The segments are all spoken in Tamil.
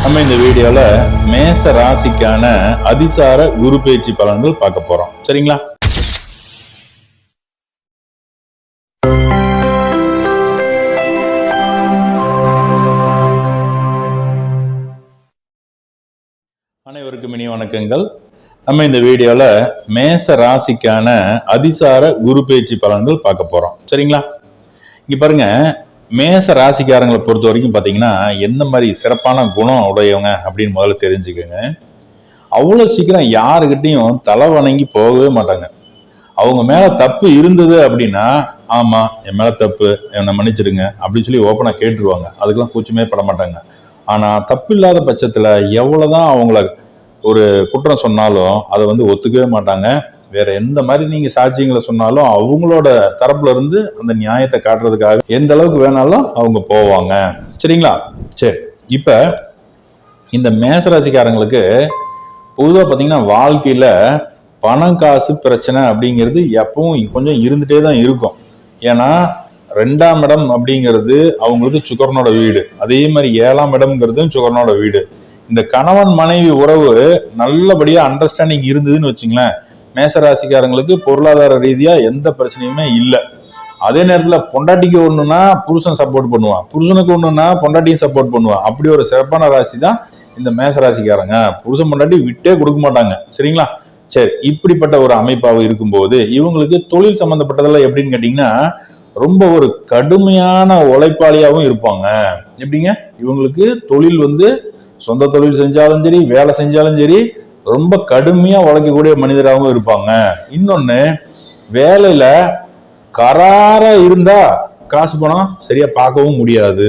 நம்ம இந்த வீடியோல மேச ராசிக்கான அதிசார குரு பயிற்சி பலன்கள் பார்க்க போறோம். சரிங்களா? அனைவருக்கும் இனிய வணக்கங்கள். நம்ம இந்த வீடியோல மேச ராசிக்கான அதிசார குரு பயிற்சி பலன்கள் பார்க்க போறோம். சரிங்களா? இங்க பாருங்க, மேச ராசிக்காரங்களை பொறுத்த வரைக்கும் பார்த்தீங்கன்னா எந்த மாதிரி சிறப்பான குணம் உடையவங்க அப்படின்னு முதல்ல தெரிஞ்சுக்கோங்க. அவ்வளோ சீக்கிரம் யாருக்கிட்டையும் தலை வணங்கி போகவே மாட்டாங்க. அவங்க மேல தப்பு இருந்தது அப்படின்னா, ஆமா என் மேல தப்பு, என்னை மன்னிச்சிடுங்க அப்படின்னு சொல்லி ஓப்பனா கேட்டுருவாங்க. அதுக்கெல்லாம் கூச்சமே பட மாட்டாங்க. ஆனா தப்பு இல்லாத பட்சத்துல எவ்வளவுதான் அவங்கள ஒரு குற்றம் சொன்னாலும் அதை ஒத்துக்கவே மாட்டாங்க. வேற எந்த மாதிரி நீங்க சாட்சியங்களை சொன்னாலும் அவங்களோட தரப்புல இருந்து அந்த நியாயத்தை காட்டுறதுக்காக எந்த அளவுக்கு வேணாலும் அவங்க போவாங்க. சரிங்களா? சரி, இப்ப இந்த மேசராசிக்காரங்களுக்கு பொதுவாக பார்த்தீங்கன்னா வாழ்க்கையில பணம் காசு பிரச்சனை அப்படிங்கிறது எப்பவும் கொஞ்சம் இருந்துட்டே தான் இருக்கும். ஏன்னா 2ஆம் இடம் அப்படிங்கிறது அவங்களுக்கு சுக்கரனோட வீடு, அதே மாதிரி 7ஆம் இடம்ங்கிறது சுக்கரனோட வீடு. இந்த கணவன் மனைவி உறவு நல்லபடியா அண்டர்ஸ்டாண்டிங் இருந்ததுன்னு வச்சுங்களேன், மேசராசிக்காரங்களுக்கு பொருளாதார ரீதியா எந்த பிரச்சனையுமே இல்லை. அதே நேரத்துல பொண்டாட்டிக்கு ஒண்ணுன்னா புருஷன் சப்போர்ட் பண்ணுவான், புருஷனுக்கு ஒண்ணுன்னா பொண்டாட்டியும் சப்போர்ட் பண்ணுவான். அப்படி ஒரு சிறப்பான ராசி தான் இந்த மேசராசிக்காரங்க. புருஷன் பொண்டாட்டி விட்டே கொடுக்க மாட்டாங்க. சரிங்களா? சரி, இப்படிப்பட்ட ஒரு அமைப்பாக இருக்கும்போது இவங்களுக்கு தொழில் சம்பந்தப்பட்டதெல்லாம் எப்படின்னு கேட்டீங்கன்னா ரொம்ப ஒரு கடுமையான உழைப்பாளியாகவும் இருப்பாங்க. எப்படிங்க, இவங்களுக்கு தொழில் சொந்த தொழில் செஞ்சாலும் சரி, வேலை செஞ்சாலும் சரி, ரொம்ப கடுமையா உழைக்கக்கூடிய மனிதராகவும் இருப்பாங்க. இன்னொன்னு, வேலையில கராரா இருந்தா காசு பணம் சரியா பார்க்கவும் முடியாது,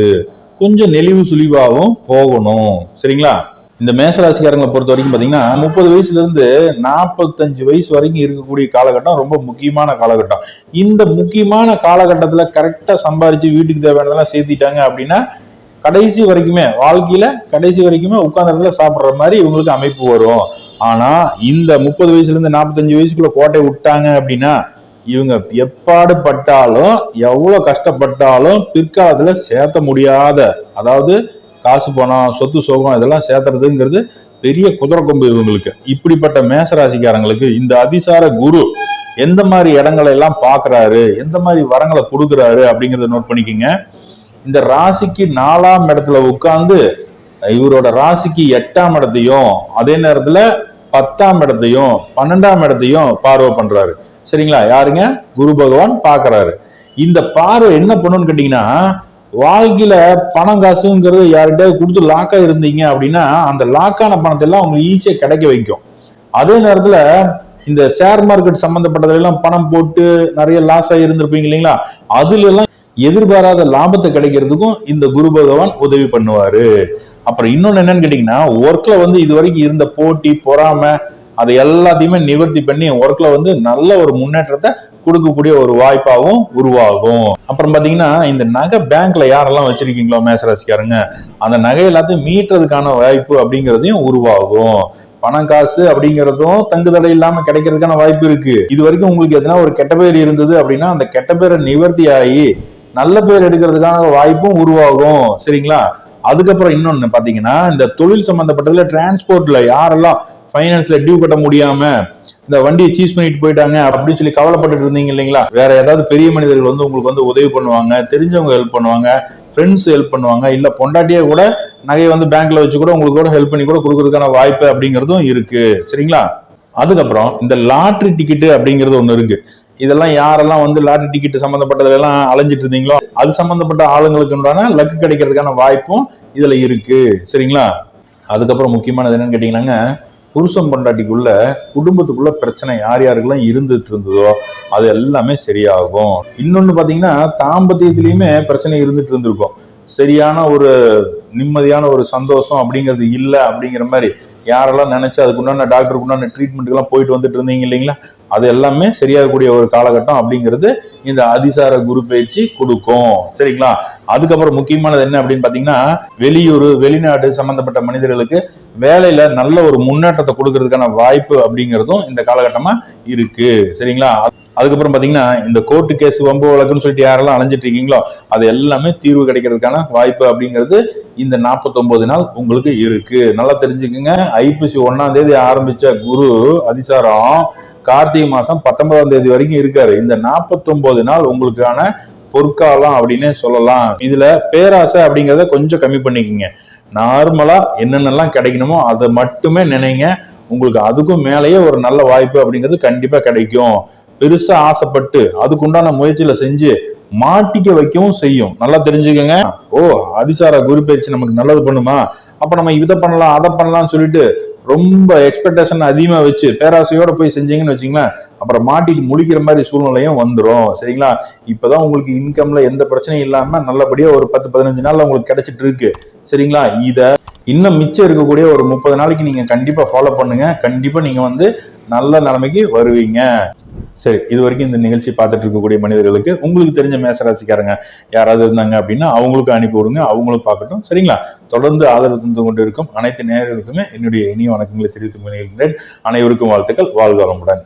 கொஞ்சம் நெளிவு சுழிவாகவும் போகணும். சரிங்களா? இந்த மேசராசிக்காரங்களை பொறுத்த வரைக்கும் பாத்தீங்கன்னா 30 வயசுல இருந்து 45 வயசு வரைக்கும் இருக்கக்கூடிய காலகட்டம் ரொம்ப முக்கியமான காலகட்டம். இந்த முக்கியமான காலகட்டத்துல கரெக்டா சம்பாரிச்சு வீட்டுக்கு தேவையானதெல்லாம் சேர்த்திட்டாங்க அப்படின்னா கடைசி வரைக்குமே வாழ்க்கையில கடைசி வரைக்குமே உட்கார்ந்த இடத்துல சாப்பிடுற மாதிரி இவங்களுக்கு அமைப்பு வரும். ஆனா இந்த 30 வயசுல இருந்து 45 வயசுக்குள்ள கோட்டை விட்டாங்க அப்படின்னா இவங்க எப்பாடு பட்டாலும் எவ்வளவு கஷ்டப்பட்டாலும் பிற்காலத்துல சேர்த்த முடியாத, அதாவது காசு பணம் சொத்து சோகம் இதெல்லாம் சேர்த்துறதுங்கிறது பெரிய குதிரை கொம்பு இவங்களுக்கு. இப்படிப்பட்ட மேசராசிக்காரங்களுக்கு இந்த அதிசார குரு எந்த மாதிரி இடங்களை எல்லாம் பாக்குறாரு, எந்த மாதிரி வரங்களை கொடுக்குறாரு அப்படிங்கறத நோட் பண்ணிக்கோங்க. இந்த ராசிக்கு 4ஆம் இடத்துல உட்கார்ந்து இவரோட ராசிக்கு 8ஆம் இடத்தையும் அதே நேரத்துல 10ஆம் இடத்தையும் 12ஆம் இடத்தையும் பார்வை பண்றாரு. சரிங்களா? யாருங்க? குரு பகவான் பாக்குறாரு. இந்த பார்வை என்ன பண்ணுன்னு கேட்டீங்கன்னா, வாழ்க்கையில பணம் காசுங்கிறது யார்கிட்ட கொடுத்து லாக்கா இருந்தீங்க அப்படின்னா அந்த லாக்கான பணத்தை எல்லாம் உங்களுக்கு ஈஸியா கிடைக்க வைக்கும். அதே நேரத்துல இந்த ஷேர் மார்க்கெட் சம்பந்தப்பட்டதுல எல்லாம் பணம் போட்டு நிறைய லாஸ் ஆகி இருந்திருப்பீங்க இல்லைங்களா, அதுல எல்லாம் எதிர்பாராத லாபத்தை கிடைக்கிறதுக்கும் இந்த குரு பகவான் உதவி பண்ணுவாரு. அப்புறம் இன்னொன்னு என்னன்னு கேட்டீங்கன்னா, ஒர்க்ல இது வரைக்கும் இருந்த போட்டி பொறாமை அதை எல்லாத்தையுமே நிவர்த்தி பண்ணி ஒர்க்ல நல்ல ஒரு முன்னேற்றத்தை கொடுக்கக்கூடிய ஒரு வாய்ப்பாகவும் உருவாகும். அப்புறம் பாத்தீங்கன்னா, இந்த நகை பேங்க்ல யாரெல்லாம் வச்சிருக்கீங்களோ மேசராசிக்காரங்க, அந்த நகை எல்லாத்தையும் மீட்டுறதுக்கான வாய்ப்பு அப்படிங்கிறதையும் உருவாகும். பணம் காசு அப்படிங்கிறதும் தங்கு தடை இல்லாம கிடைக்கிறதுக்கான வாய்ப்பு இருக்கு. இது வரைக்கும் உங்களுக்கு எதனா ஒரு கெட்ட பேர் இருந்தது அப்படின்னா அந்த கெட்ட பேரை நிவர்த்தி ஆகி நல்ல பேர் எடுக்கிறதுக்கான வாய்ப்பும் உருவாகும். சரிங்களா? அதுக்கப்புறம் இன்னொன்னு பாத்தீங்கன்னா, இந்த தொழில் சம்பந்தப்பட்டதுல டிரான்ஸ்போர்ட்ல யாரெல்லாம் பைனான்ஸ்ல டியூ கட்ட முடியாம இந்த வண்டியை சீஸ் பண்ணிட்டு போயிட்டாங்க அப்படின்னு சொல்லி கவலைப்பட்டு இருந்தீங்க இல்லைங்களா, வேற ஏதாவது பெரிய மனிதர்கள் உங்களுக்கு உதவி பண்ணுவாங்க, தெரிஞ்சவங்க ஹெல்ப் பண்ணுவாங்க, ஃப்ரெண்ட்ஸ் ஹெல்ப் பண்ணுவாங்க, இல்ல பொண்டாட்டியே கூட நகையை பேங்க்ல வச்சு கூட உங்களுக்கு கூட ஹெல்ப் பண்ணி கூட கொடுக்கறதுக்கான வாய்ப்பு அப்படிங்கிறதும் இருக்கு. சரிங்களா? அதுக்கப்புறம் இந்த லாட்ரி டிக்கெட் அப்படிங்கிறது ஒண்ணு இருக்கு. இதெல்லாம் யாரெல்லாம் லாட்ரி டிக்கெட் சம்பந்தப்பட்டதுல எல்லாம் அலைஞ்சிட்டு இருந்தீங்களோ அது சம்பந்தப்பட்ட ஆளுங்களுக்கு உண்டான லக்கு கிடைக்கிறதுக்கான வாய்ப்பும் இதுல இருக்கு. சரிங்களா? அதுக்கப்புறம் முக்கியமானது என்னன்னு கேட்டீங்கன்னாங்க, புருஷன் பொண்டாட்டிக்குள்ள குடும்பத்துக்குள்ள பிரச்சனை யார் யாருக்கெல்லாம் இருந்துட்டு இருந்ததோ அது எல்லாமே சரியாகும். இன்னொன்னு பாத்தீங்கன்னா, தாம்பத்தியத்திலயுமே பிரச்சனை இருந்துட்டு இருந்திருக்கும், சரியான ஒரு நிம்மதியான ஒரு சந்தோஷம் அப்படிங்கிறது இல்லை அப்படிங்கிற மாதிரி யாரெல்லாம் நினைச்சு அதுக்கு உண்டான டாக்டருக்கு உண்டான ட்ரீட்மெண்ட்டுக்கு எல்லாம் போயிட்டு வந்துட்டு இருந்தீங்க இல்லைங்களா, அது எல்லாமே சரியாகக்கூடிய ஒரு காலகட்டம் அப்படிங்கிறது இந்த அதிசார குரு பயிற்சி கொடுக்கும். சரிங்களா? அதுக்கப்புறம் முக்கியமானது என்ன அப்படின்னு பாத்தீங்கன்னா, வெளியூர் வெளிநாடு சம்பந்தப்பட்ட மனிதர்களுக்கு வேலையில நல்ல ஒரு முன்னேற்றத்தை கொடுக்கறதுக்கான வாய்ப்பு அப்படிங்கிறதும் இந்த காலகட்டமா இருக்கு. சரிங்களா? அதுக்கப்புறம் பாத்தீங்கன்னா இந்த கோர்ட்டு கேஸ் வம்பு வழக்குன்னு சொல்லிட்டு யாரெல்லாம் அலைஞ்சிட்டு இருக்கீங்களோ அது எல்லாமே தீர்வு கிடைக்கிறதுக்கான வாய்ப்பு அப்படிங்கிறது இந்த 49 நாள் உங்களுக்கு இருக்கு. நல்லா தெரிஞ்சுக்குங்க. ஐப்பசி 1ஆம் தேதி ஆரம்பிச்ச குரு அதிசாரம் கார்த்திகை மாசம் 19ஆம் தேதி வரைக்கும் இருக்காரு. இந்த 49 நாள் உங்களுக்கான பொற்காலம் அப்படின்னே சொல்லலாம். இதுல பேராசை அப்படிங்கிறத கொஞ்சம் கம்மி பண்ணிக்கோங்க. நார்மலா என்னென்னலாம் கிடைக்கணுமோ அதை மட்டுமே நினைங்க. உங்களுக்கு அதுக்கும் மேலேயே ஒரு நல்ல வாய்ப்பு அப்படிங்கிறது கண்டிப்பா கிடைக்கும். பெருசா ஆசைப்பட்டு அதுக்குண்டான முயற்சியில செஞ்சு மாட்டிக்க வைக்கவும் செய்யும். நல்லா தெரிஞ்சுக்கோங்க. ஓ, அதிசார குரு பயிற்சி நமக்கு நல்லது பண்ணுமா, அப்ப நம்ம இதை பண்ணலாம் அதை பண்ணலாம்னு சொல்லிட்டு ரொம்ப எக்ஸ்பெக்டேஷன் அதிகமா வச்சு பேராசையோட போய் செஞ்சீங்கன்னு வச்சுங்களேன், அப்புறம் மாட்டிட்டு முழிக்கிற மாதிரி சூழ்நிலையும் வந்துடும். சரிங்களா? இப்பதான் உங்களுக்கு இன்கம்ல எந்த பிரச்சனையும் இல்லாம நல்லபடியா ஒரு 10-15 நாள்ல உங்களுக்கு கிடைச்சிட்டு இருக்கு. சரிங்களா? இத இன்னும் மிச்சம் இருக்கக்கூடிய ஒரு 30 நாளைக்கு நீங்க கண்டிப்பா ஃபாலோ பண்ணுங்க. கண்டிப்பா நீங்க நல்ல நிலைமைக்கு வருவீங்க. சரி, இது வரைக்கும் இந்த நிகழ்ச்சி பார்த்துட்டு இருக்கக்கூடிய மனிதர்களுக்கு உங்களுக்கு தெரிஞ்ச மேசராசிக்காரங்க யாராவது இருந்தாங்க அப்படின்னா அவங்களுக்கு அனுப்பி விடுங்க, அவங்களும் பார்க்கட்டும். சரிங்களா? தொடர்ந்து ஆதரவு தந்து கொண்டு இருக்கும் அனைத்து நேயர்களுக்குமே என்னுடைய இனிய வணக்கங்களை தெரிவித்துக் கொள்கிறேன். அனைவருக்கும் வாழ்த்துக்கள். வாழ்க வளமுடன்.